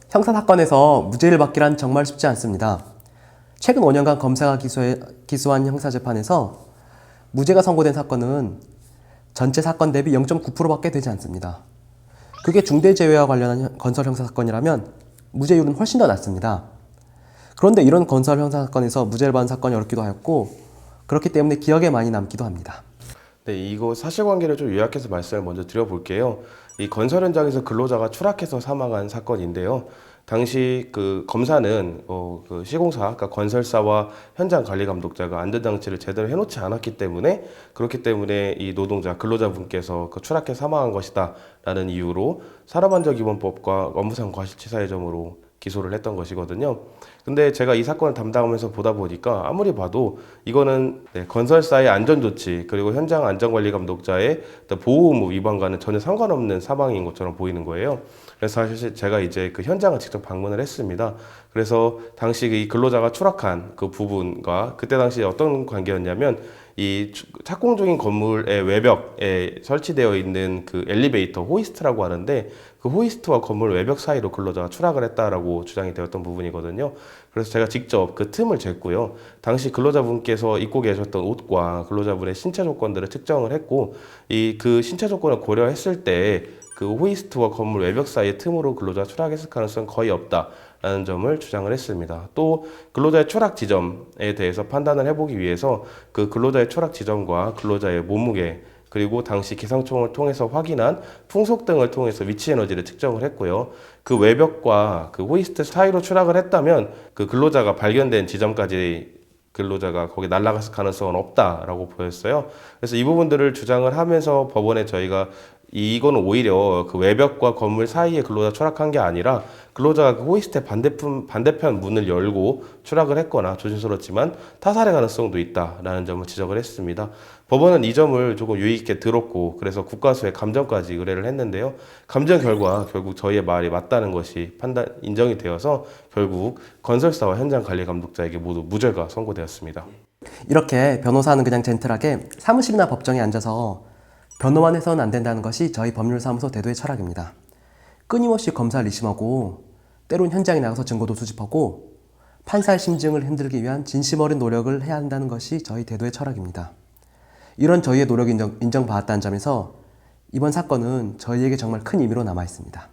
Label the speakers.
Speaker 1: 형사사건에서 무죄를 받기란 정말 쉽지 않습니다. 최근 5년간 검사가 기소한 형사재판에서 무죄가 선고된 사건은 전체 사건 대비 0.9%밖에 되지 않습니다. 그게 중대재해와 관련한 건설 형사사건이라면 무죄율은 훨씬 더 낮습니다. 그런데 이런 건설 형사사건에서 무죄를 받은 사건이 어렵기도 하였고, 그렇기 때문에 기억에 많이 남기도 합니다.
Speaker 2: 네, 이거 사실관계를 좀 요약해서 말씀을 먼저 드려볼게요. 이 건설 현장에서 근로자가 추락해서 사망한 사건인데요. 당시 그 검사는 그 시공사, 그러니까 건설사와 현장 관리 감독자가 안전장치를 제대로 해놓지 않았기 때문에, 그렇기 때문에 이 노동자, 근로자분께서 그 추락해 사망한 것이다라는 이유로 산업안전기본법과 업무상 과실치사의 점으로 기소를 했던 것이거든요. 근데 제가 이 사건을 담당하면서 보다 보니까 아무리 봐도 이거는 건설사의 안전조치 그리고 현장 안전관리감독자의 보호 의무 위반과는 전혀 상관없는 사망인 것처럼 보이는 거예요. 그래서 사실 제가 이제 그 현장을 직접 방문을 했습니다. 그래서 당시 이 근로자가 추락한 그 부분과 그때 당시 어떤 관계였냐면, 이 착공 중인 건물의 외벽에 설치되어 있는 그 엘리베이터 호이스트라고 하는데, 그 호이스트와 건물 외벽 사이로 근로자가 추락을 했다라고 주장이 되었던 부분이거든요. 그래서 제가 직접 그 틈을 쟀고요. 당시 근로자분께서 입고 계셨던 옷과 근로자분의 신체 조건들을 측정을 했고, 이 그 신체 조건을 고려했을 때 그 호이스트와 건물 외벽 사이의 틈으로 근로자가 추락했을 가능성은 거의 없다라는 점을 주장을 했습니다. 또 근로자의 추락 지점에 대해서 판단을 해보기 위해서 그 근로자의 추락 지점과 근로자의 몸무게, 그리고 당시 기상청을 통해서 확인한 풍속 등을 통해서 위치 에너지를 측정을 했고요. 그 외벽과 그 호이스트 사이로 추락을 했다면 그 근로자가 발견된 지점까지 근로자가 거기 날아갔을 가능성은 없다라고 보였어요. 그래서 이 부분들을 주장을 하면서 법원에 저희가 이거는 오히려 그 외벽과 건물 사이에 근로자 추락한 게 아니라 근로자가 그 호이스트의 반대편 문을 열고 추락을 했거나 조심스럽지만 타살의 가능성도 있다라는 점을 지적을 했습니다. 법원은 이 점을 조금 유의 있게 들었고, 그래서 국가수에 감정까지 의뢰를 했는데요. 감정 결과 결국 저희의 말이 맞다는 것이 인정이 되어서 결국 건설사와 현장 관리 감독자에게 모두 무죄가 선고되었습니다.
Speaker 1: 이렇게 변호사는 그냥 젠틀하게 사무실이나 법정에 앉아서 변호만 해서는 안 된다는 것이 저희 법률사무소 대도의 철학입니다. 끊임없이 검사를 의심하고 때론 현장에 나가서 증거도 수집하고 판사의 심증을 흔들기 위한 진심 어린 노력을 해야 한다는 것이 저희 대도의 철학입니다. 이런 저희의 노력이 인정받았다는 점에서 이번 사건은 저희에게 정말 큰 의미로 남아 있습니다.